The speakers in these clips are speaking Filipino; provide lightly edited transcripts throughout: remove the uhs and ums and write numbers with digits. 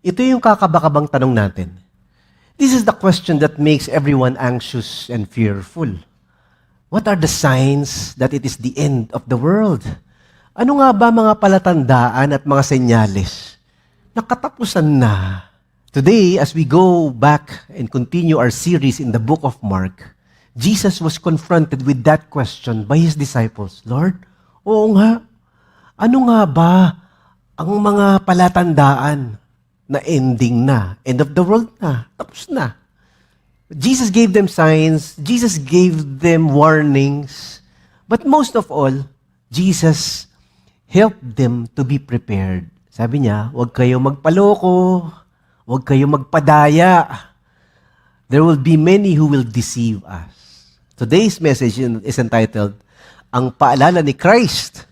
Ito yung kakabakabang tanong natin. This is the question that makes everyone anxious and fearful. What are the signs that it is the end of the world? Ano nga ba mga palatandaan at mga senyales? Nakatapusan na. Today, as we go back and continue our series in the book of Mark, Jesus was confronted with that question by His disciples. Lord, oo nga, ano nga ba ang mga palatandaan na ending na, end of the world na, tapos na? Jesus gave them signs, Jesus gave them warnings, but most of all, Jesus helped them to be prepared. Sabi niya, huwag kayong magpaloko, huwag kayong magpadaya. There will be many who will deceive us. Today's message is entitled, Ang Paalala ni Christ,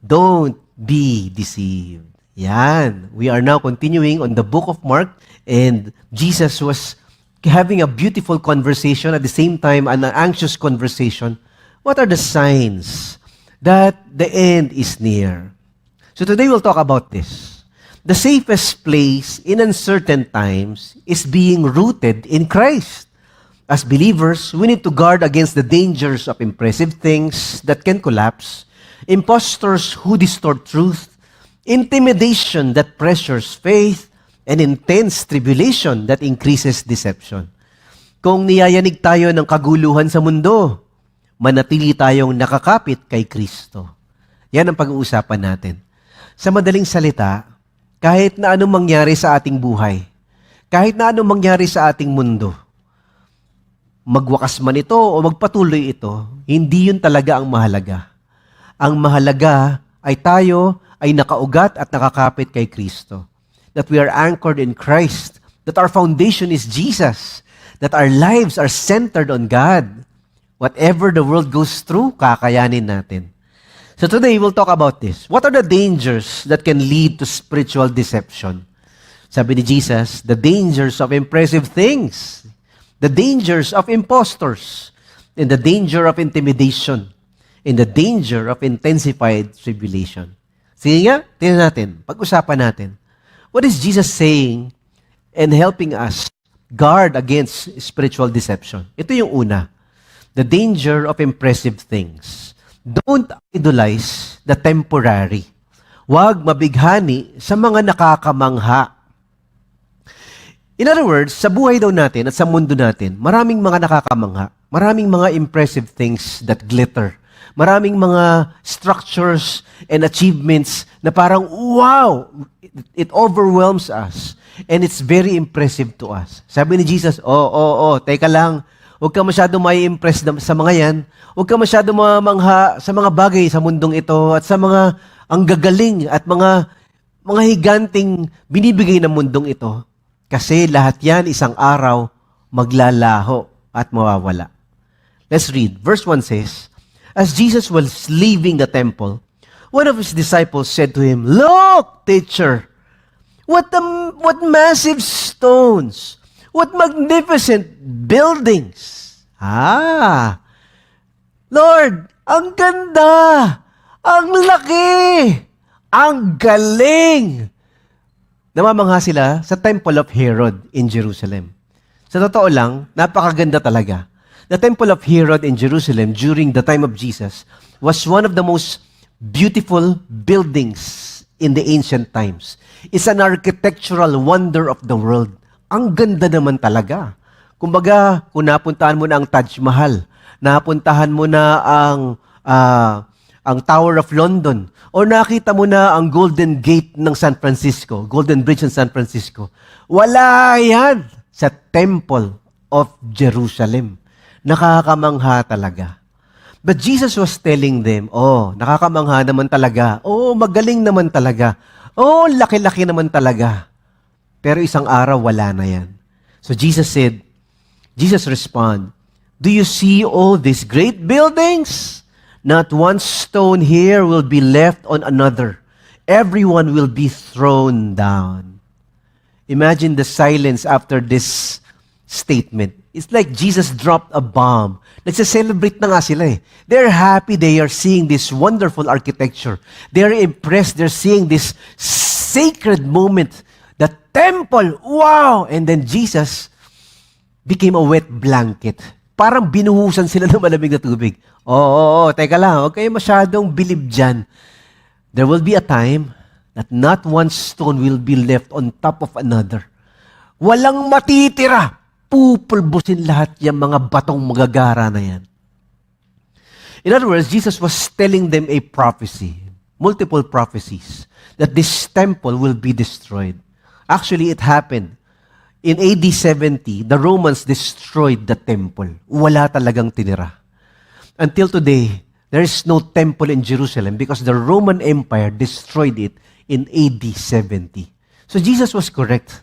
Don't Be Deceived. Yan. We are now continuing on the book of Mark, and Jesus was having a beautiful conversation, at the same time an anxious conversation. What are the signs that the end is near? So today we'll talk about this. The safest place in uncertain times is being rooted in Christ. As believers, we need to guard against the dangers of impressive things that can collapse, impostors who distort truth, intimidation that pressures faith, and intense tribulation that increases deception. Kung niyayanig tayo ng kaguluhan sa mundo, manatili tayong nakakapit kay Kristo. Yan ang pag-uusapan natin. Sa madaling salita, kahit na anong mangyari sa ating buhay, kahit na anong mangyari sa ating mundo, magwakas man ito o magpatuloy ito, hindi yun talaga ang mahalaga. Ang mahalaga ay tayo ay nakaugat at nakakapit kay Kristo. That we are anchored in Christ, that our foundation is Jesus, that our lives are centered on God. Whatever the world goes through, kakayanin natin. So today, we'll talk about this. What are the dangers that can lead to spiritual deception? Sabi ni Jesus, the dangers of impressive things, the dangers of impostors, and the danger of intimidation, and the danger of intensified tribulation. Sige nga, tingnan natin, pag-usapan natin. What is Jesus saying and helping us guard against spiritual deception? Ito yung una, the danger of impressive things. Don't idolize the temporary. Huwag mabighani sa mga nakakamangha. In other words, sa buhay daw natin at sa mundo natin, maraming mga nakakamangha, maraming mga impressive things that glitter, maraming mga structures and achievements na parang, wow, it overwhelms us and it's very impressive to us. Sabi ni Jesus, teka lang, huwag ka masyado mai-impress sa mga yan, huwag ka masyado mamangha sa mga bagay sa mundong ito at sa mga ang gagaling at mga higanting binibigay ng mundong ito. Kasi lahat yan isang araw maglalaho at mawawala. Let's read. Verse 1 says, as Jesus was leaving the temple, one of his disciples said to him, "Look, teacher, what massive stones, what magnificent buildings." Lord, ang ganda, ang laki, ang galing. Namamangha sila sa Temple of Herod in Jerusalem. Sa totoo lang, napakaganda talaga. The Temple of Herod in Jerusalem during the time of Jesus was one of the most beautiful buildings in the ancient times. It's an architectural wonder of the world. Ang ganda naman talaga. Kumbaga, kung napuntahan mo na ang Taj Mahal, napuntahan mo na ang Tower of London, o nakita mo na ang Golden Gate ng San Francisco, Golden Bridge ng San Francisco, wala yan sa Temple of Jerusalem. Nakakamangha talaga. But Jesus was telling them, nakakamangha naman talaga. Magaling naman talaga. Laki-laki naman talaga. Pero isang araw, wala na yan. So Jesus responded, "Do you see all these great buildings? Not one stone here will be left on another. Everyone will be thrown down." Imagine the silence after this statement. It's like Jesus dropped a bomb. Nagse-celebrate na nga sila eh. They're happy they are seeing this wonderful architecture. They're impressed. They're seeing this sacred moment The temple, wow! And then Jesus became a wet blanket. Parang binuhusan sila ng malamig na tubig. Oo, teka lang, huwag kayo masyadong bilib dyan. There will be a time that not one stone will be left on top of another. Walang matitira. Pupulbusin lahat yung mga batong magagara na yan. In other words, Jesus was telling them a prophecy, multiple prophecies, that this temple will be destroyed. Actually, it happened. In AD 70, the Romans destroyed the temple. Wala talagang tinira. Until today, there is no temple in Jerusalem because the Roman Empire destroyed it in AD 70. So Jesus was correct.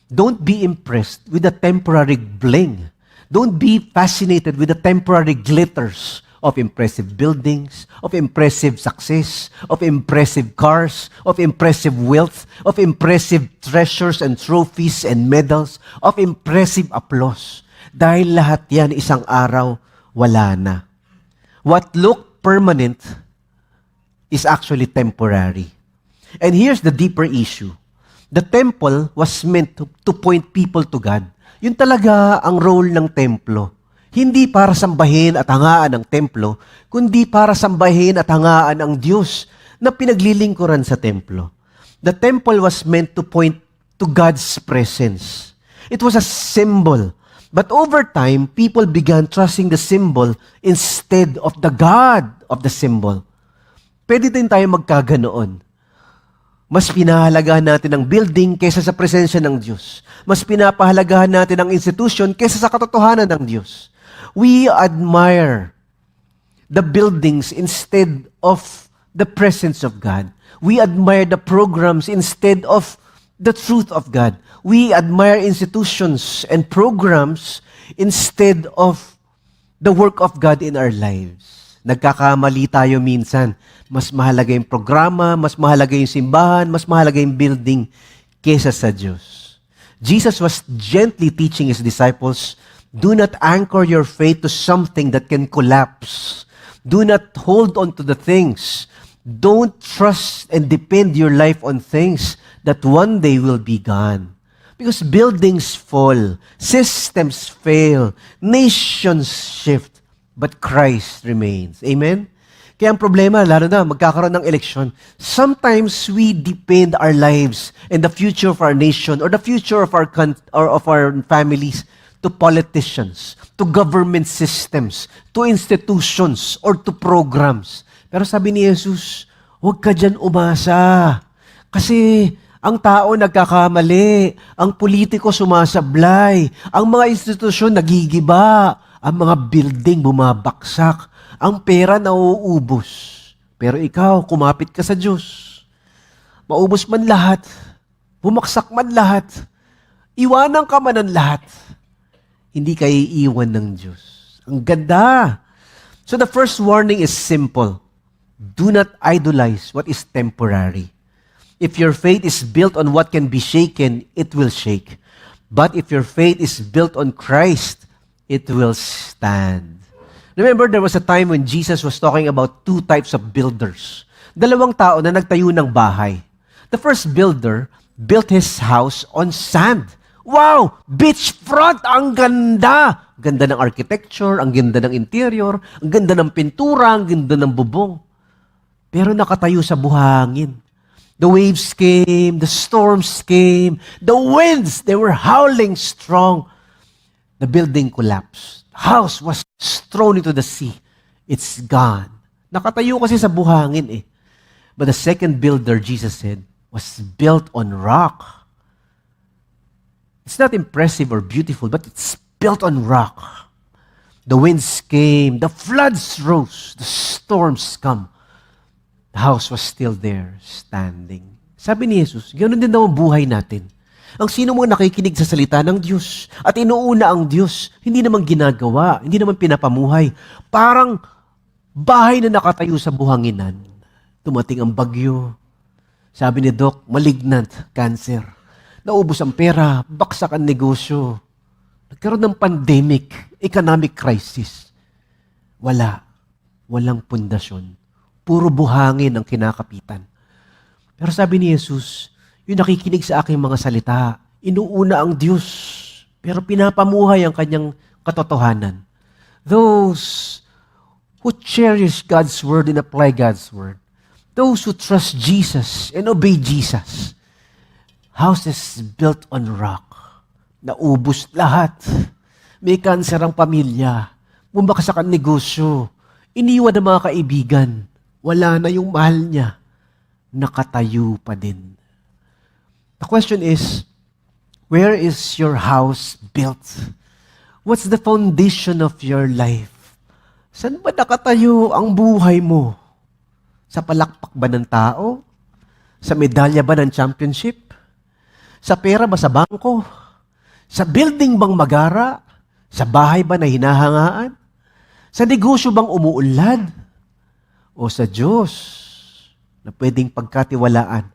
Don't be impressed with the temporary bling. Don't be fascinated with the temporary glitters of impressive buildings, of impressive success, of impressive cars, of impressive wealth, of impressive treasures and trophies and medals, of impressive applause. Dahil lahat yan isang araw, wala na. What looked permanent is actually temporary. And here's the deeper issue. The temple was meant to point people to God. Yun talaga ang role ng templo. Hindi para sambahin at hangaan ang templo, kundi para sambahin at hangaan ang Diyos na pinaglilingkuran sa templo. The temple was meant to point to God's presence. It was a symbol. But over time, people began trusting the symbol instead of the God of the symbol. Pwede din tayo magkaganoon. Mas pinahalagahan natin ang building kaysa sa presensya ng Diyos. Mas pinapahalagahan natin ang institution kaysa sa katotohanan ng Diyos. We admire the buildings instead of the presence of God. We admire the programs instead of the truth of God. We admire institutions and programs instead of the work of God in our lives. Nagkakamali tayo minsan. Mas mahalaga yung programa, mas mahalaga yung simbahan, mas mahalaga yung building kesa sa Diyos. Jesus was gently teaching His disciples, do not anchor your faith to something that can collapse. Do not hold on to the things. Don't trust and depend your life on things that one day will be gone. Because buildings fall, systems fail, nations shift, but Christ remains. Amen? Kaya ang problema, lalo na magkakaroon ng eleksyon, sometimes we depend our lives and the future of our nation or the future of our families to politicians, to government systems, to institutions, or to programs. Pero sabi ni Jesus, huwag ka dyan umasa. Kasi ang tao nagkakamali, ang politiko sumasablay, ang mga institusyon nagigiba, ang mga building bumabaksak, ang pera nauubos. Pero ikaw, kumapit ka sa Diyos. Maubos man lahat, bumaksak man lahat, iwanan ka man ang lahat, hindi ka iiwan ng Diyos. Ang ganda. So the first warning is simple. Do not idolize what is temporary. If your faith is built on what can be shaken, it will shake. But if your faith is built on Christ, it will stand. Remember, there was a time when Jesus was talking about two types of builders. Dalawang tao na nagtayo ng bahay. The first builder built his house on sand. Wow! Beachfront! Ang ganda! Ganda ng architecture, ang ganda ng interior, ang ganda ng pintura, ang ganda ng bubong. Pero nakatayo sa buhangin. The waves came, the storms came, the winds, they were howling strong. The building collapsed. The house was thrown into the sea. It's gone. Nakatayo kasi sa buhangin eh. But the second builder, Jesus said, was built on rock. It's not impressive or beautiful, but it's built on rock. The winds came, the floods rose, the storms come. The house was still there, standing. Sabi ni Jesus, ganoon din daw ang buhay natin. Ang sino mo nakikinig sa salita ng Diyos at inuuna ang Diyos, hindi naman ginagawa, hindi naman pinapamuhay. Parang bahay na nakatayo sa buhanginan. Tumating ang bagyo. Sabi ni Doc, malignant, cancer. Naubos ang pera, baksak ang negosyo. Nagkaroon ng pandemic, economic crisis. Walang pundasyon. Puro buhangin ang kinakapitan. Pero sabi ni Jesus, yung nakikinig sa aking mga salita. Inuuna ang Diyos, pero pinapamuhay ang kanyang katotohanan. Those who cherish God's word and apply God's word. Those who trust Jesus and obey Jesus. Houses built on rock. Naubos lahat. May kanser ang pamilya. Bumakasak ang negosyo. Iniwan ang mga kaibigan. Wala na yung mahal niya. Nakatayo pa din. The question is, where is your house built? What's the foundation of your life? Saan ba nakatayo ang buhay mo? Sa palakpak ba ng tao? Sa medalya ba ng championship? Sa pera ba sa bangko? Sa building bang magara? Sa bahay ba na hinahangaan? Sa negosyo bang umuunlad? O sa Diyos na pwedeng pagkatiwalaan?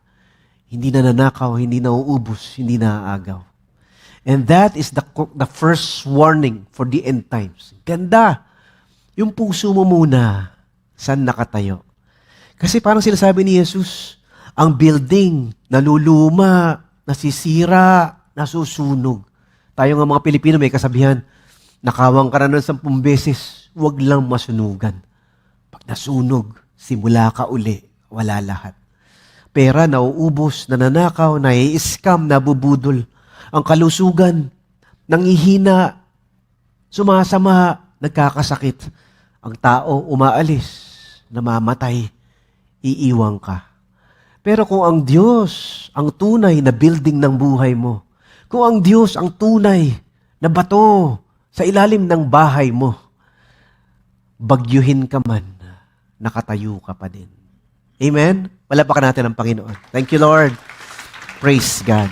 Hindi na nanakaw, hindi na uubos, hindi na aagaw. And that is the first warning for the end times. Ganda. Yung puso mo muna, saan nakatayo? Kasi parang sinasabi ni Jesus, ang building, naluluma, nasisira, nasusunog. Tayo nga mga Pilipino may kasabihan, nakawang ka na ng 10 beses, huwag lang masunugan. Pag nasunog, simula ka uli, wala lahat. Pera, nauubos, nananakaw, nai-scam, nabubudol. Ang kalusugan, nangihina, sumasama, nagkakasakit. Ang tao, umaalis, namamatay, iiwang ka. Pero kung ang Diyos, ang tunay na building ng buhay mo, kung ang Diyos, ang tunay na bato sa ilalim ng bahay mo, bagyuhin ka man, nakatayo ka pa din. Amen? Palapakan natin ang Panginoon. Thank you, Lord. Praise God.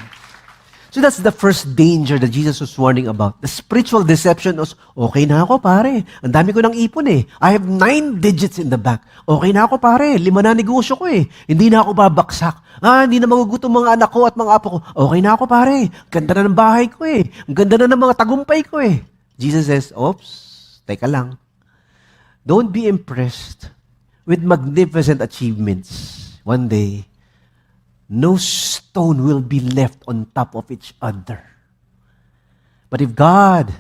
So that's the first danger that Jesus was warning about. The spiritual deception was, okay na ako pare. Ang dami ko ng ipon eh. I have 9 digits in the bank. Okay na ako pare. 5 na negosyo ko eh. Hindi na ako babaksak. Hindi na magugutom mga anak ko at mga apo ko. Okay na ako pare. Ganda na ng bahay ko eh. Ang ganda na ng mga tagumpay ko eh. Jesus says, oops, teka lang. Don't be impressed with magnificent achievements. One day, no stone will be left on top of each other. But if God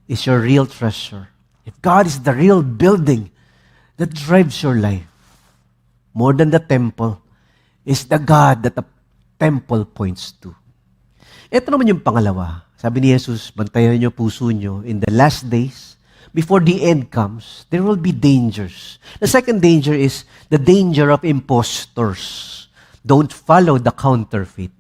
is your real treasure, if God is the real building that drives your life, more than the temple, is the God that the temple points to. Ito naman yung pangalawa. Sabi ni Jesus, bantayan niyo puso niyo in the last days, before the end comes, there will be dangers. The second danger is the danger of impostors. Don't follow the counterfeit.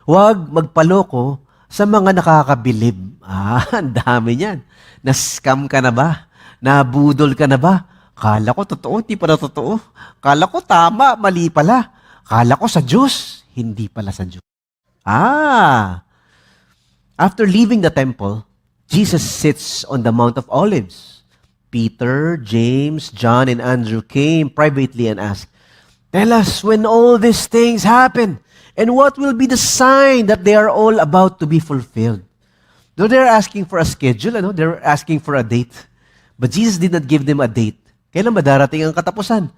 Huwag magpaloko sa mga nakakabilib. Ang dami niyan. Na-scam ka na ba? Nabudol ka na ba? Kala ko totoo, hindi pala totoo. Kala ko tama, mali pala. Kala ko sa Diyos, hindi pala sa Diyos. After leaving the temple, Jesus sits on the Mount of Olives. Peter, James, John, and Andrew came privately and asked, tell us when all these things happen, and what will be the sign that they are all about to be fulfilled. Though they're asking for a schedule, they're asking for a date. But Jesus did not give them a date. Kailan ba darating ang katapusan?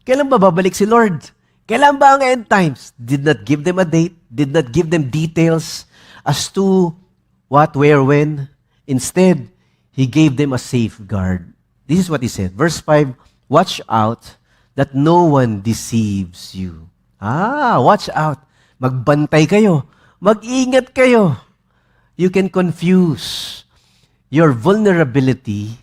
Kailan ba babalik si Lord? Kailan ba ang end times? Did not give them a date, did not give them details as to what, where, when. Instead, He gave them a safeguard. This is what He said. Verse 5, watch out that no one deceives you. Watch out. Magbantay kayo. Mag-ingat kayo. You can confuse your vulnerability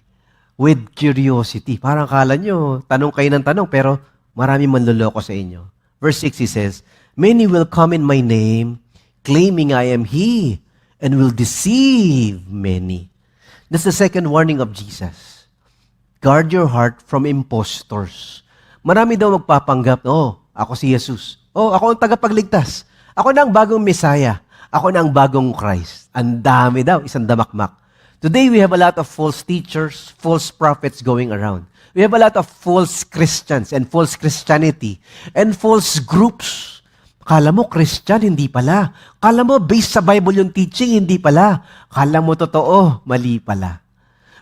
with curiosity. Parang kala nyo, tanong kayo ng tanong, pero marami manloloko sa inyo. Verse 6, He says, many will come in my name, claiming I am He, and will deceive many. That's the second warning of Jesus. Guard your heart from impostors. Marami daw magpapanggap, ako si Jesus. Ako ang tagapagligtas. Ako na ang bagong Messiah. Ako na ang bagong Christ. Ang dami daw, isang damakmak. Today, we have a lot of false teachers, false prophets going around. We have a lot of false Christians and false Christianity and false groups. Kala mo Christian, hindi pala. Kala mo based sa Bible yung teaching, hindi pala. Kala mo totoo, mali pala.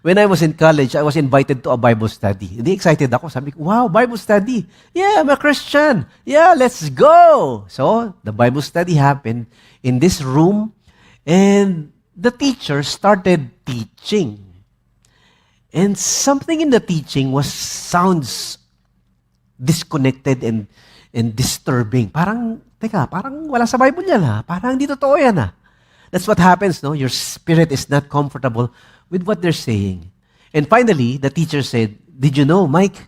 When I was in college, I was invited to a Bible study. Hindi excited ako. Sabi ko, wow, Bible study. Yeah, I'm a Christian. Yeah, let's go. So, the Bible study happened in this room, and the teacher started teaching. And something in the teaching sounds disconnected and disturbing. Parang wala sa Bible yan ha. Parang hindi totoo yan ha. That's what happens, no? Your spirit is not comfortable with what they're saying. And finally, the teacher said, did you know, Mike,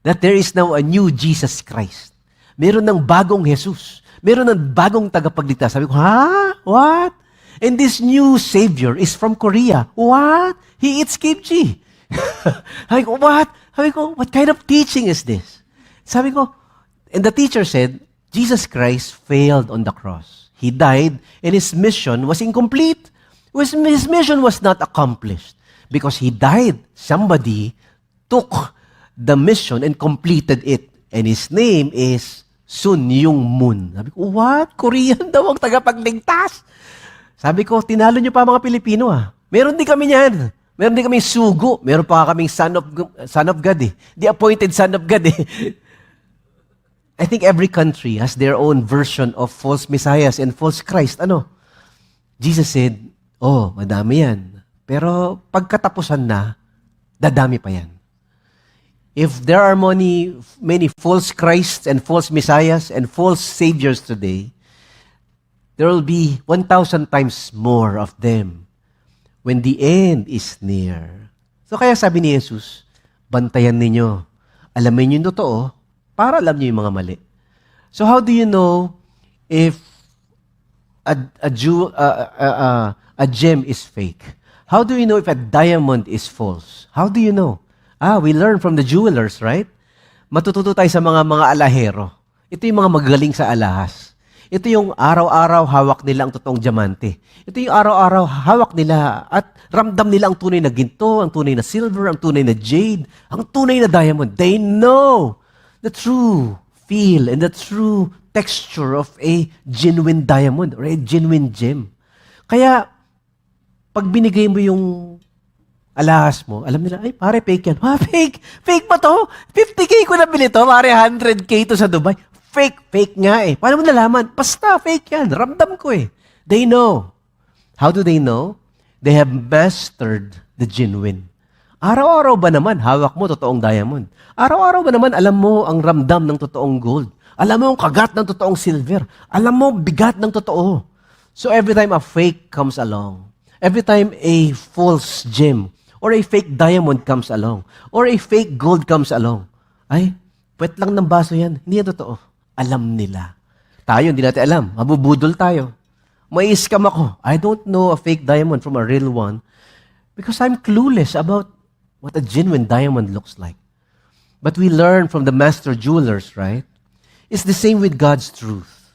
that there is now a new Jesus Christ? Meron ng bagong Jesus. Meron ng bagong tagapagligtas. Sabi ko, ha? What? And this new Savior is from Korea. What? He eats kimchi. Sabi ko, what? Sabi ko, what kind of teaching is this? Sabi ko, and the teacher said, Jesus Christ failed on the cross. He died, and his mission was incomplete. His mission was not accomplished. Because he died, somebody took the mission and completed it. And his name is Sun Myung Moon. Sabi ko, what? Korean daw ang tagapagligtas. Sabi ko, tinalo niyo pa mga Pilipino ah. Meron din kami niyan. Meron din kaming sugo. Meron pa kaming son of God eh. The appointed son of God eh. I think every country has their own version of false messiahs and false Christ. Ano? Jesus said, oh, madami yan. Pero pagkatapusan na, dadami pa yan. If there are many false Christs and false messiahs and false saviors today, there will be 1,000 times more of them when the end is near. So kaya sabi ni Jesus, bantayan ninyo. Alamin niyo yung totoo, para alam niyo yung mga mali. So how do you know if a gem is fake? How do you know if a diamond is false? How do you know? We learn from the jewelers, right? Matututo tayo sa mga alahero. Ito yung mga magaling sa alahas. Ito yung araw-araw hawak nila ang totoong diamante. Ito yung araw-araw hawak nila at ramdam nila ang tunay na ginto, ang tunay na silver, ang tunay na jade, ang tunay na diamond. They know the true feel and the true texture of a genuine diamond or a genuine gem. Kaya, pag binigay mo yung alahas mo, alam nila, ay, pare, fake yan. Fake? Fake ba to? 50K ko nabili to, pare, 100K to sa Dubai. Fake nga eh. Paano mo nalaman? Basta, fake yan. Ramdam ko eh. They know. How do they know? They have mastered the genuine. Araw-araw ba naman, hawak mo totoong diamond? Araw-araw ba naman, alam mo ang ramdam ng totoong gold? Alam mo ang kagat ng totoong silver? Alam mo bigat ng totoo? So every time a fake comes along, every time a false gem or a fake diamond comes along, or a fake gold comes along, ay, puwet lang ng baso yan. Hindi yan totoo. Alam nila. Tayo, hindi natin alam. Mabubudol tayo. May scam ako. I don't know a fake diamond from a real one because I'm clueless about what a genuine diamond looks like. But we learn from the master jewelers, right? It's the same with God's truth.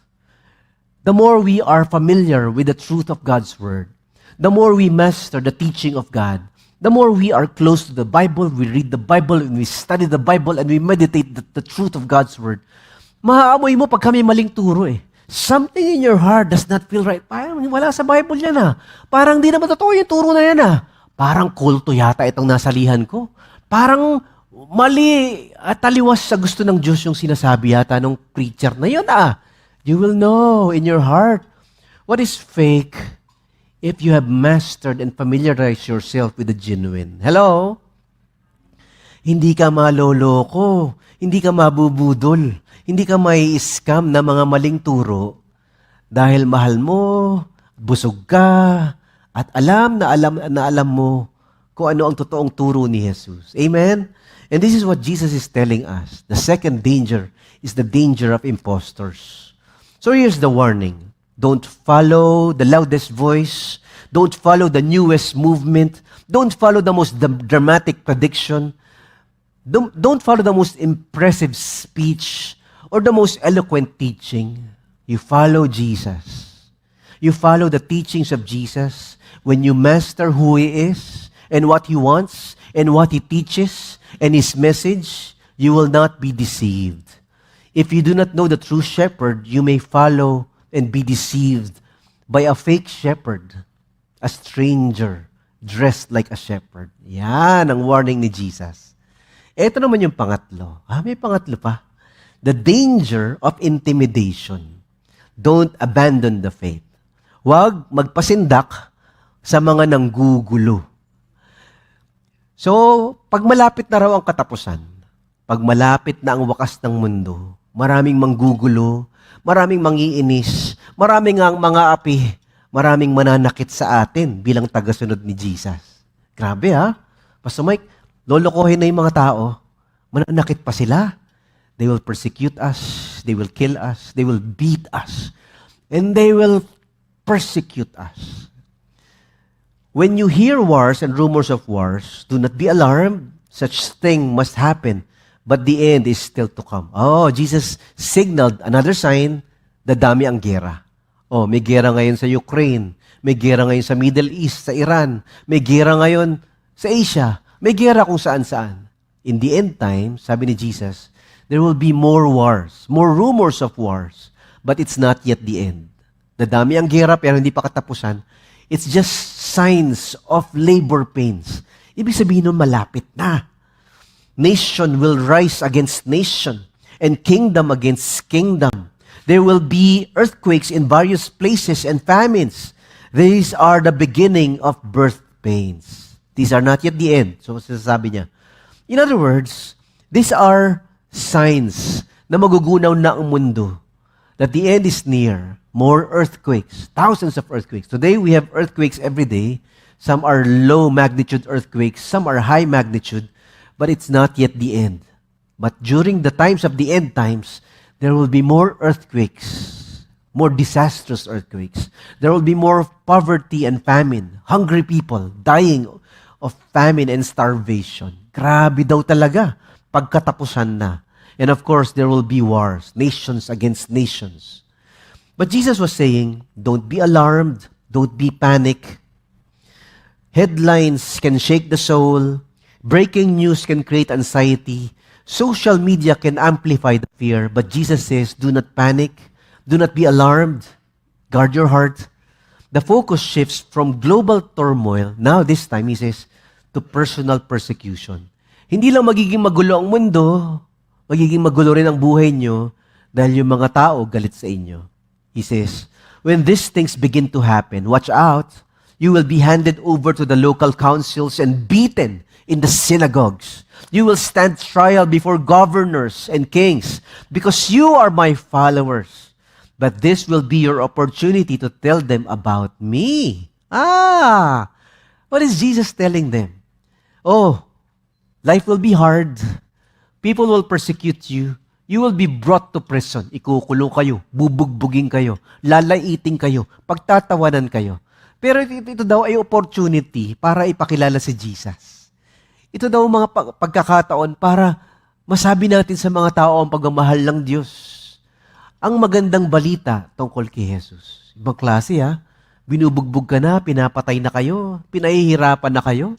The more we are familiar with the truth of God's word, the more we master the teaching of God, the more we are close to the Bible, we read the Bible, and we study the Bible, and we meditate the truth of God's word, maaamoy mo pag kami maling turo eh. Something in your heart does not feel right. Parang wala sa Bible yan ah. Parang di naman totoo yung turo na yan ah. Parang kulto yata itong nasalihan ko. Parang mali at taliwas sa gusto ng Diyos yung sinasabi yata ng preacher na yun ah. You will know in your heart what is fake if you have mastered and familiarized yourself with the genuine. Hello? Hindi ka maloloko, hindi ka mabubudol, hindi ka may scam na mga maling turo dahil mahal mo, busog ka, at alam mo kung ano ang totoong turo ni Jesus. Amen? And this is what Jesus is telling us. The second danger is the danger of impostors. So here's the warning. Don't follow the loudest voice. Don't follow the newest movement. Don't follow the most dramatic prediction. Don't follow the most impressive speech or the most eloquent teaching. You follow Jesus. You follow the teachings of Jesus. When you master who He is and what He wants and what He teaches and His message, you will not be deceived. If you do not know the true shepherd, you may follow and be deceived by a fake shepherd, a stranger dressed like a shepherd. Yan ang warning ni Jesus. Ito naman yung pangatlo. May pangatlo pa. The danger of intimidation. Don't abandon the faith. Huwag magpasindak sa mga nanggugulo. So, pag malapit na raw ang katapusan, pag malapit na ang wakas ng mundo, maraming manggugulo, maraming mangiinis, maraming ang mga api, maraming mananakit sa atin bilang tagasunod ni Jesus. Grabe ha? Pastor Mike, lolokohin na yung mga tao, mananakit pa sila. They will persecute us, they will kill us, they will beat us, and they will persecute us. When you hear wars and rumors of wars, do not be alarmed. Such thing must happen, but the end is still to come. Oh, Jesus signaled another sign, dadami ang gera. Oh, may gera ngayon sa Ukraine, may gera ngayon sa Middle East, sa Iran, may gera ngayon sa Asia, may gera kung saan-saan. In the end time, sabi ni Jesus, there will be more wars, more rumors of wars, but it's not yet the end. Dadami ang gera pero hindi pa katapusan. It's just signs of labor pains. Ibig sabihin nun, malapit na. Nation will rise against nation and kingdom against kingdom. There will be earthquakes in various places and famines. These are the beginning of birth pains. These are not yet the end. So, sasabi niya. In other words, these are signs na magugunaw na ang mundo. That the end is near. More earthquakes, thousands of earthquakes. Today, we have earthquakes every day. Some are low magnitude earthquakes, some are high magnitude, but it's not yet the end. But during the times of the end times, there will be more earthquakes, more disastrous earthquakes. There will be more poverty and famine, hungry people dying of famine and starvation. Grabe daw talaga, pagkatapusan na. And of course, there will be wars, nations against nations. But Jesus was saying, don't be alarmed, don't be panic. Headlines can shake the soul. Breaking news can create anxiety. Social media can amplify the fear. But Jesus says, do not panic, do not be alarmed. Guard your heart. The focus shifts from global turmoil, now this time, he says, to personal persecution. Hindi lang magiging magulo ang mundo, magiging magulo rin ang buhay nyo dahil yung mga tao galit sa inyo. He says, when these things begin to happen, watch out. You will be handed over to the local councils and beaten in the synagogues. You will stand trial before governors and kings because you are my followers. But this will be your opportunity to tell them about me. What is Jesus telling them? Oh, life will be hard. People will persecute you. You will be brought to prison. Ikukulong kayo, bubugbugin kayo, lalaiting kayo, pagtatawanan kayo. Pero ito daw ay opportunity para ipakilala si Jesus. Ito daw mga pagkakataon para masabi natin sa mga tao ang pagmamahal ng Diyos. Ang magandang balita tungkol kay Jesus. Ibang klase binubugbog ka na, pinapatay na kayo, pinahihirapan na kayo.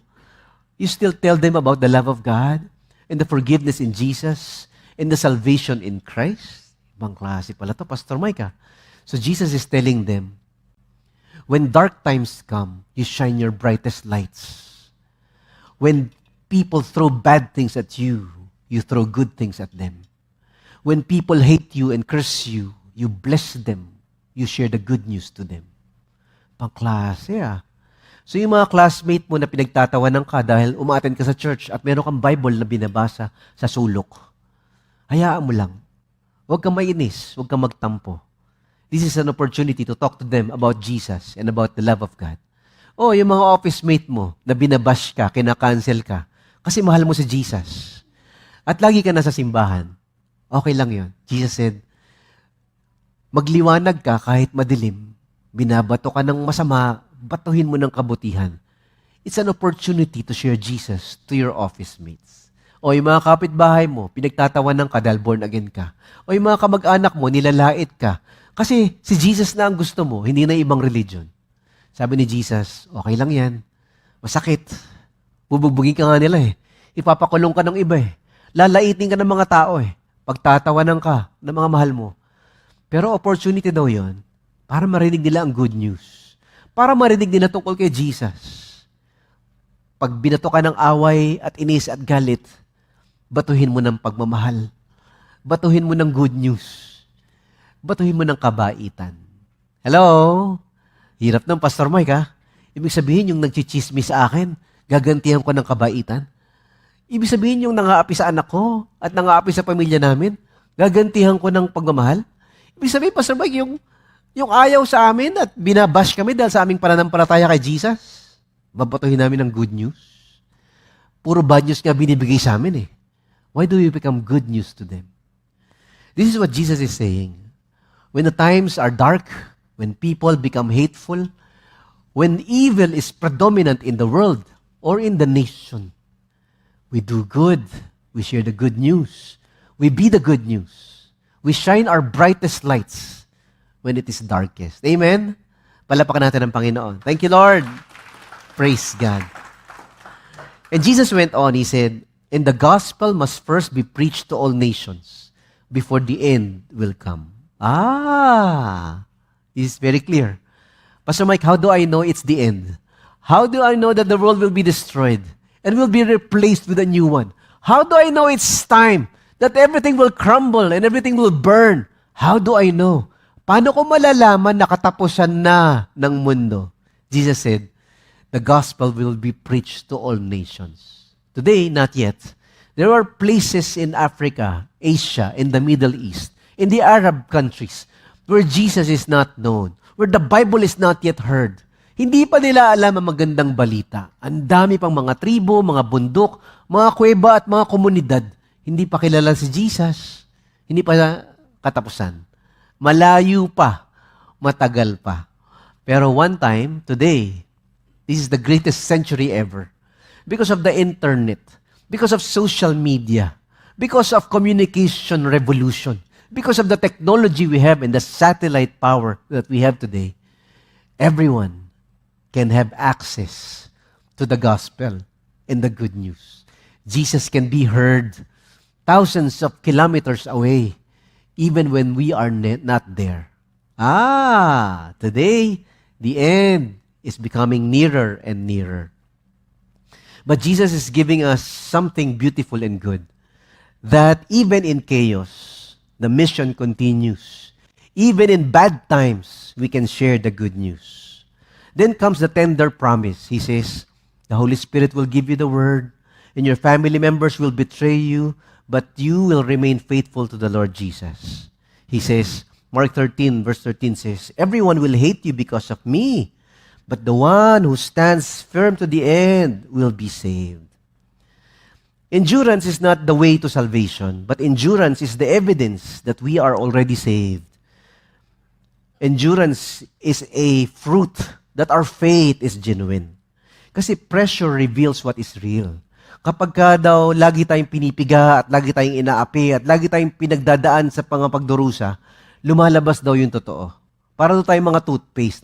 You still tell them about the love of God and the forgiveness in Jesus and the salvation in Christ. Ibang klase pala to, Pastor Mike. So Jesus is telling them, when dark times come, you shine your brightest lights. When people throw bad things at you, you throw good things at them. When people hate you and curse you, you bless them. You share the good news to them. Ibang klase So yung mga classmate mo na pinagtatawanan ka dahil umaattend ka sa church at meron kang Bible na binabasa sa sulok, hayaan mo lang. Huwag kang mainis, huwag kang magtampo. This is an opportunity to talk to them about Jesus and about the love of God. O yung mga office mate mo na binabash ka, kinakancel ka, kasi mahal mo si Jesus. At lagi ka nasa simbahan, okay lang yun. Jesus said, magliwanag ka kahit madilim, binabato ka ng masama, batuhin mo ng kabutihan. It's an opportunity to share Jesus to your office mates. O yung mga kapitbahay mo, pinagtatawanan ka dahil born again ka. O yung mga kamag-anak mo, nilalait ka. Kasi si Jesus na ang gusto mo, hindi na ibang religion. Sabi ni Jesus, okay lang yan. Masakit. Bubugbugin ka nga nila Ipapakulong ka ng iba Lalaitin ka ng mga tao Pagtatawanan ka ng mga mahal mo. Pero opportunity daw yon para marinig nila ang good news. Para marinig nila tungkol kay Jesus. Pag binato ka ng away at inis at galit, batuhin mo ng pagmamahal. Batuhin mo ng good news. Batuhin mo ng kabaitan. Hello? Hirap ng Pastor Mike, ha? Ibig sabihin yung nagchichismis sa akin, gagantihan ko ng kabaitan. Ibig sabihin yung nangaapi sa anak ko at nangaapi sa pamilya namin, gagantihan ko ng pagmamahal. Ibig sabihin, Pastor Mike, yung ayaw sa amin at binabash kami dahil sa aming pananampalataya kay Jesus, babatuhin namin ng good news. Puro bad news nga binibigay sa amin eh. Why do we become good news to them? This is what Jesus is saying. When the times are dark, when people become hateful, when evil is predominant in the world or in the nation, we do good. We share the good news. We be the good news. We shine our brightest lights when it is darkest. Amen? Palapakan natin ang Panginoon. Thank you, Lord. Praise God. And Jesus went on, He said, and the gospel must first be preached to all nations before the end will come. This is very clear. Pastor Mike, how do I know it's the end? How do I know that the world will be destroyed and will be replaced with a new one? How do I know it's time that everything will crumble and everything will burn? How do I know? Paano ko malalaman na katapusan na ng mundo? Jesus said, the gospel will be preached to all nations. Today, not yet. There are places in Africa, Asia, in the Middle East, in the Arab countries, where Jesus is not known, where the Bible is not yet heard. Hindi pa nila alam ang magandang balita. Ang dami pang mga tribo, mga bundok, mga kuweba at mga komunidad. Hindi pa kilala si Jesus. Hindi pa katapusan. Malayo pa. Matagal pa. Pero one time, today, this is the greatest century ever. Because of the internet, because of social media, because of communication revolution, because of the technology we have and the satellite power that we have today, everyone can have access to the gospel and the good news. Jesus can be heard thousands of kilometers away, even when we are not there. Today, the end is becoming nearer and nearer. But Jesus is giving us something beautiful and good, that even in chaos, the mission continues. Even in bad times, we can share the good news. Then comes the tender promise. He says, the Holy Spirit will give you the word, and your family members will betray you, but you will remain faithful to the Lord Jesus. He says, Mark 13, verse 13 says, everyone will hate you because of me, but the one who stands firm to the end will be saved. Endurance is not the way to salvation, but endurance is the evidence that we are already saved. Endurance is a fruit that our faith is genuine. Kasi pressure reveals what is real. Kapag ka daw lagi tayong pinipiga at lagi tayong inaapi at lagi tayong pinagdadaan sa pagdurusa, lumalabas daw yung totoo. Para daw tayong mga toothpaste,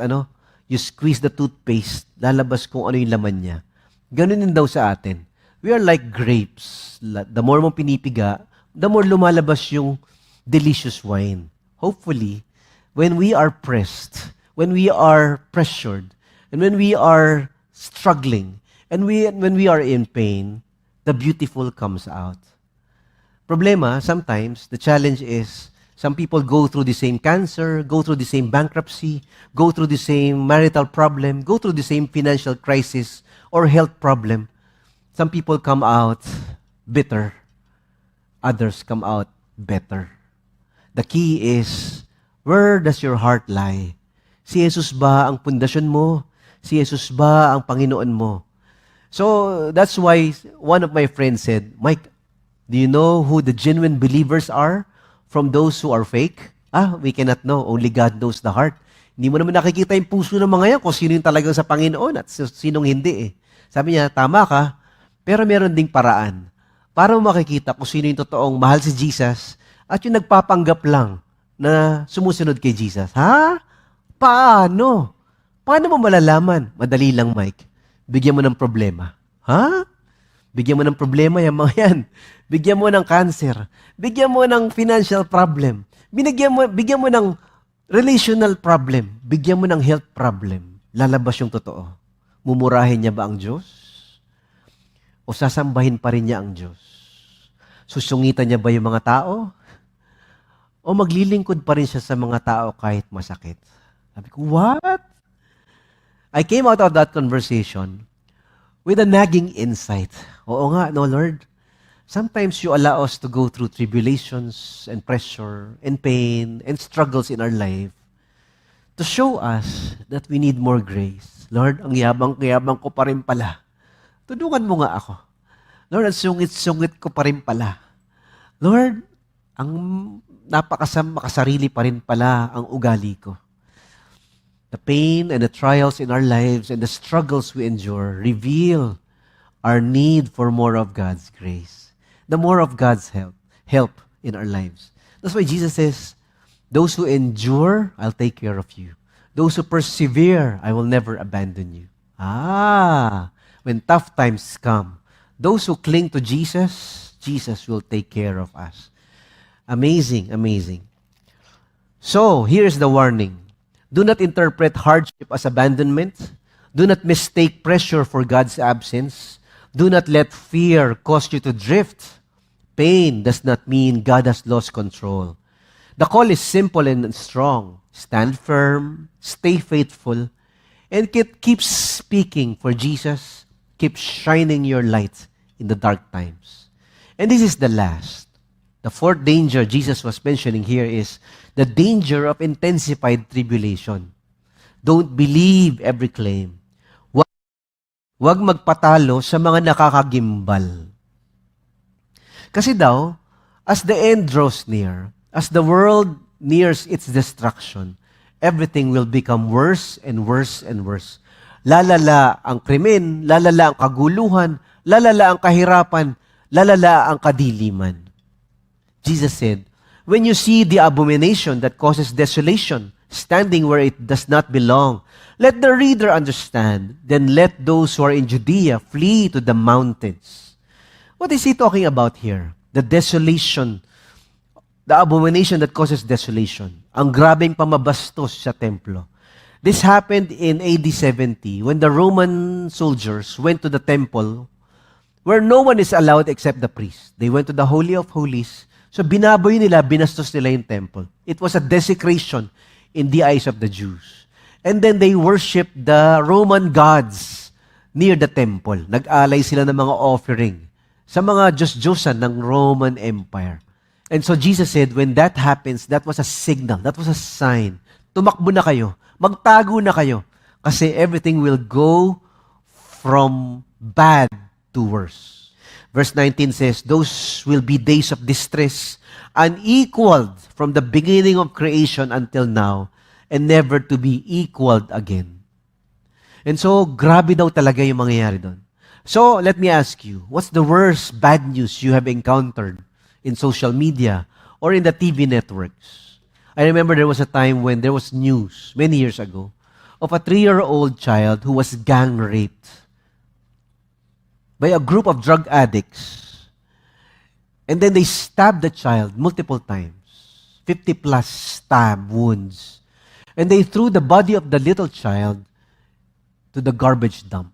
You squeeze the toothpaste, lalabas kung ano yung laman niya. Ganun din daw sa atin. We are like grapes. The more mong pinipiga, the more lumalabas yung delicious wine. Hopefully, when we are pressed, when we are pressured, and when we are struggling, and when we are in pain, the beautiful comes out. Problema, sometimes, the challenge is, some people go through the same cancer, go through the same bankruptcy, go through the same marital problem, go through the same financial crisis or health problem. Some people come out bitter. Others come out better. The key is, where does your heart lie? Si Jesus ba ang pundasyon mo? Si Jesus ba ang Panginoon mo? So, that's why one of my friends said, Mike, do you know who the genuine believers are from those who are fake? We cannot know. Only God knows the heart. Hindi mo naman nakikita yung puso ng mga yan kung sino yung talagang sa Panginoon at sinong hindi eh. Sabi niya, tama ka, pero meron ding paraan para mo makikita kung sino yung totoong mahal si Jesus at yung nagpapanggap lang na sumusunod kay Jesus. Paano? Paano mo malalaman? Madali lang, Mike. Bigyan mo ng problema. Bigyan mo ng problema yung mga yan. Bigyan mo ng cancer. Bigyan mo ng financial problem. Bigyan mo ng relational problem. Bigyan mo ng health problem. Lalabas yung totoo. Mumurahin niya ba ang Diyos? O sasambahin pa rin niya ang Diyos? Susungitan niya ba yung mga tao? O maglilingkod pa rin siya sa mga tao kahit masakit? Sabi ko, what? I came out of that conversation with a nagging insight. Oo nga, no Lord? Sometimes you allow us to go through tribulations and pressure and pain and struggles in our life to show us that we need more grace. Lord, ang yabang-yabang ko pa rin pala. Tulungan mo nga ako. Lord, ang sungit-sungit ko pa rin pala. Lord, ang makasarili pa rin pala ang ugali ko. The pain and the trials in our lives and the struggles we endure reveal our need for more of God's grace. The more of God's help in our lives. That's why Jesus says, those who endure, I'll take care of you. Those who persevere, I will never abandon you. When tough times come, those who cling to Jesus, Jesus will take care of us. Amazing, amazing. So, here's the warning. Do not interpret hardship as abandonment. Do not mistake pressure for God's absence. Do not let fear cause you to drift. Pain does not mean God has lost control. The call is simple and strong. Stand firm, stay faithful, and keep speaking for Jesus. Keep shining your light in the dark times. And this is the last. The fourth danger Jesus was mentioning here is the danger of intensified tribulation. Don't believe every claim. Huwag magpatalo sa mga nakakagimbal. Kasi daw, as the end draws near, as the world nears its destruction, everything will become worse and worse and worse. Lalala ang krimen, lalala ang kaguluhan, lalala ang kahirapan, lalala ang kadiliman. Jesus said, when you see the abomination that causes desolation, standing where it does not belong, let the reader understand, then let those who are in Judea flee to the mountains. What is he talking about here? The desolation, the abomination that causes desolation. Ang grabeng pamabastos sa templo. This happened in AD 70 when the Roman soldiers went to the temple where no one is allowed except the priest. They went to the Holy of Holies. So binaboy nila, binastos nila yung temple. It was a desecration in the eyes of the Jews. And then they worshiped the Roman gods near the temple. Nag-alay sila ng mga offering sa mga Diyos-Diyosan ng Roman Empire. And so Jesus said, when that happens, that was a signal, that was a sign. Tumakbo na kayo, magtago na kayo, kasi everything will go from bad to worse. Verse 19 says, those will be days of distress, unequaled from the beginning of creation until now, and never to be equaled again. And so, grabe daw talaga yung mangyayari doon. So, let me ask you, what's the worst bad news you have encountered in social media or in the TV networks? I remember there was a time when there was news, many years ago, of a 3-year-old child who was gang raped by a group of drug addicts. And then they stabbed the child multiple times, 50 plus stab wounds. And they threw the body of the little child to the garbage dump.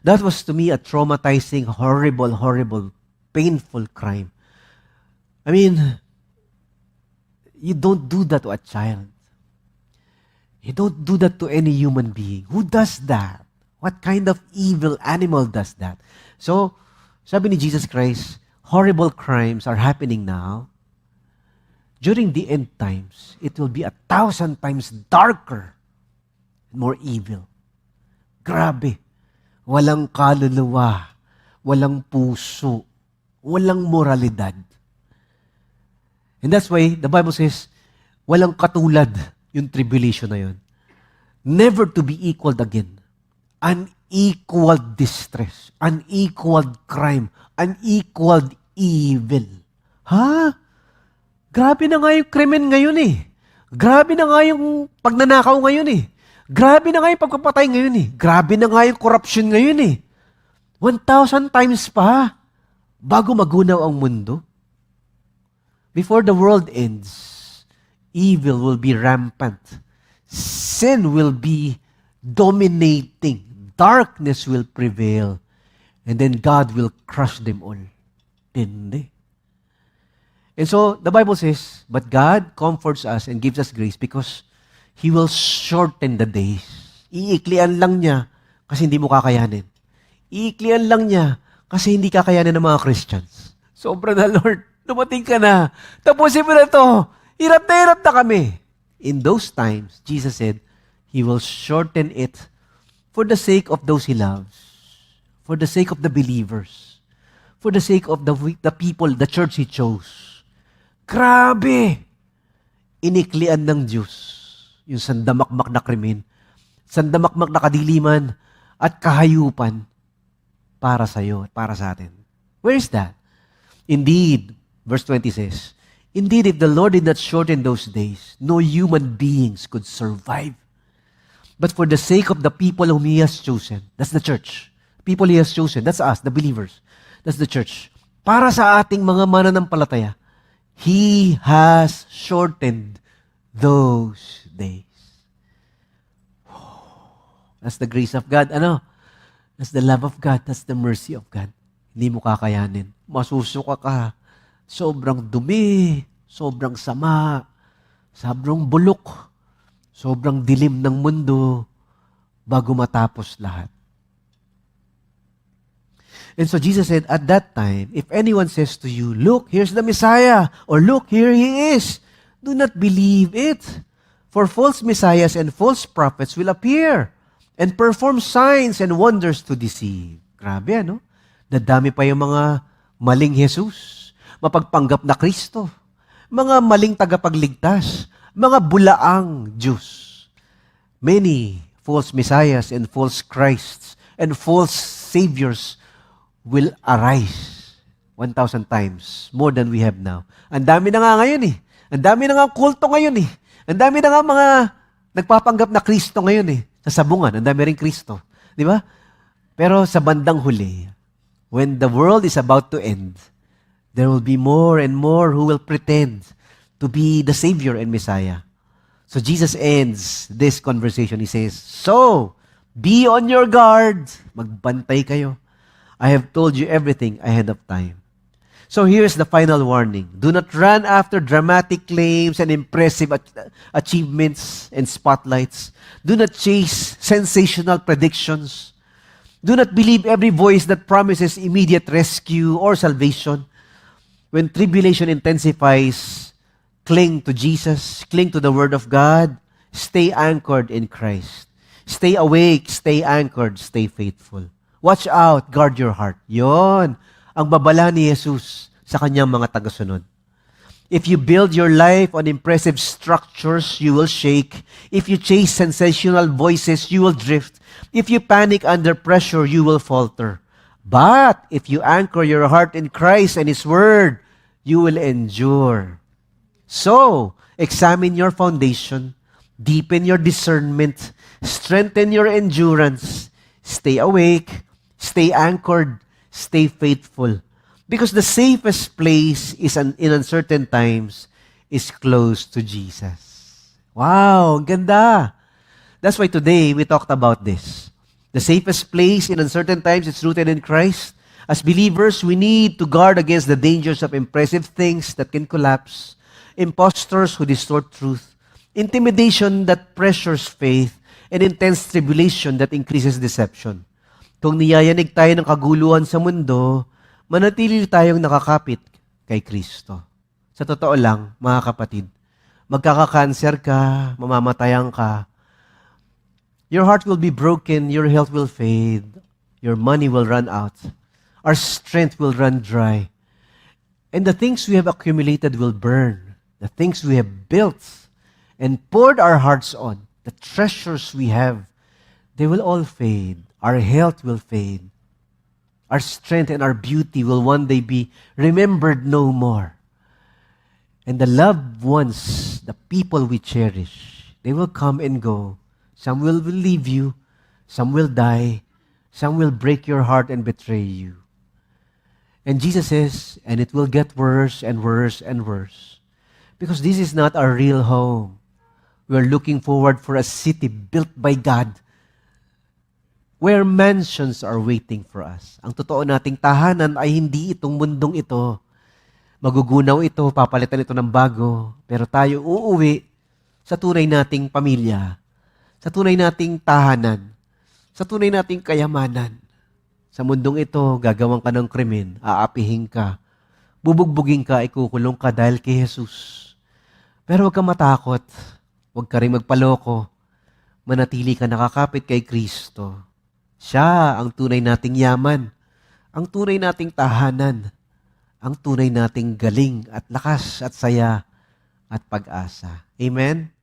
That was to me a traumatizing, horrible, horrible, painful crime. I mean, you don't do that to a child. You don't do that to any human being. Who does that? What kind of evil animal does that? So, sabi ni Jesus Christ, horrible crimes are happening now. During the end times, it will be 1,000 times darker and more evil. Grabe. Walang kaluluwa, walang puso, walang moralidad. And that's why the Bible says, walang katulad yung tribulation na yun. Never to be equaled again. Unequaled distress, unequaled crime, unequaled evil. Ha? Grabe na nga yung krimen ngayon eh. Grabe na nga yung pagnanakaw ngayon eh. Grabe na nga yung pagpapatay ngayon eh. Grabe na nga yung corruption ngayon eh. 1,000 times pa bago magunaw ang mundo. Before the world ends, evil will be rampant. Sin will be dominating. Darkness will prevail. and then God will crush them all. Tindi. And so, the Bible says, but God comforts us and gives us grace because He will shorten the days. Iiklian lang niya kasi hindi mo kakayanin. Iiklian lang niya kasi hindi kakayanin ng mga Christians. Sobra na, Lord. Dumating ka na. Tapusin mo na to. Hirap na kami. In those times, Jesus said, He will shorten it for the sake of those He loves, for the sake of the believers, for the sake of the people, the church He chose. Grabe! Iniklian ng Diyos yung sandamakmak na krimen, sandamakmak na kadiliman, at kahayupan para sa iyo at para sa atin. Where is that? Indeed, verse 20 says, indeed, if the Lord did not shorten those days, no human beings could survive. But for the sake of the people whom He has chosen, that's the church. People He has chosen, that's us, the believers. That's the church. Para sa ating mga mananampalataya, He has shortened those days. That's the grace of God. Ano? That's the love of God. That's the mercy of God. Hindi mo kakayanin. Masusuka ka. Sobrang dumi. Sobrang sama. Sobrang bulok. Sobrang dilim ng mundo bago matapos lahat. And so Jesus said, at that time, if anyone says to you, look, here's the Messiah, or look, here He is, do not believe it. For false messiahs and false prophets will appear and perform signs and wonders to deceive. Grabe, ano? Dadami pa yung mga maling Jesus, mapagpanggap na Kristo, mga maling tagapagligtas, mga bulaang Diyos. Many false messiahs and false Christs and false saviors will arise 1,000 times more than we have now. Ang dami na nga ngayon eh. Ang dami na nga kulto ngayon eh. Ang dami na nga mga nagpapanggap na Kristo ngayon eh. Sa sabungan, ang dami rin Kristo. Di ba? Pero sa bandang huli, when the world is about to end, there will be more and more who will pretend to be the Savior and Messiah. So Jesus ends this conversation. He says, so, be on your guard. Magbantay kayo. I have told you everything ahead of time. So here's the final warning. Do not run after dramatic claims and impressive achievements and spotlights. Do not chase sensational predictions. Do not believe every voice that promises immediate rescue or salvation. When tribulation intensifies, cling to Jesus, cling to the Word of God, stay anchored in Christ. Stay awake, stay anchored, stay faithful. Watch out, guard your heart. Yon ang babala ni Jesus sa kanyang mga tagasunod. If you build your life on impressive structures, you will shake. If you chase sensational voices, you will drift. If you panic under pressure, you will falter. But if you anchor your heart in Christ and His Word, you will endure. So, examine your foundation, deepen your discernment, strengthen your endurance, stay awake, stay anchored, stay faithful. Because the safest place in uncertain times is close to Jesus. Wow, ganda. That's why today we talked about this. The safest place in uncertain times is rooted in Christ. As believers, we need to guard against the dangers of impressive things that can collapse, impostors who distort truth, intimidation that pressures faith, and intense tribulation that increases deception. Kung niyayanig tayo ng kaguluhan sa mundo, manatili tayong nakakapit kay Kristo. Sa totoo lang, mga kapatid, magkaka-cancer ka, mamamatayan ka, your heart will be broken, your health will fade, your money will run out, our strength will run dry, and the things we have accumulated will burn. The things we have built and poured our hearts on, the treasures we have, they will all fade. Our health will fade. Our strength and our beauty will one day be remembered no more. And the loved ones, the people we cherish, they will come and go. Some will leave you. Some will die. Some will break your heart and betray you. And Jesus says, and it will get worse and worse and worse. Because this is not our real home. We are looking forward for a city built by God where mansions are waiting for us. Ang totoo nating tahanan ay hindi itong mundong ito. Magugunaw ito, papalitan ito ng bago, pero tayo uuwi sa tunay nating pamilya, sa tunay nating tahanan, sa tunay nating kayamanan. Sa mundong ito, gagawan ka ng krimen, aapihin ka, bubugbugin ka, ikukulong ka dahil kay Jesus. Pero huwag kang matakot, huwag ka rin magpaloko, manatili ka nakakapit kay Kristo. Siya ang tunay nating yaman, ang tunay nating tahanan, ang tunay nating galing at lakas at saya at pag-asa. Amen?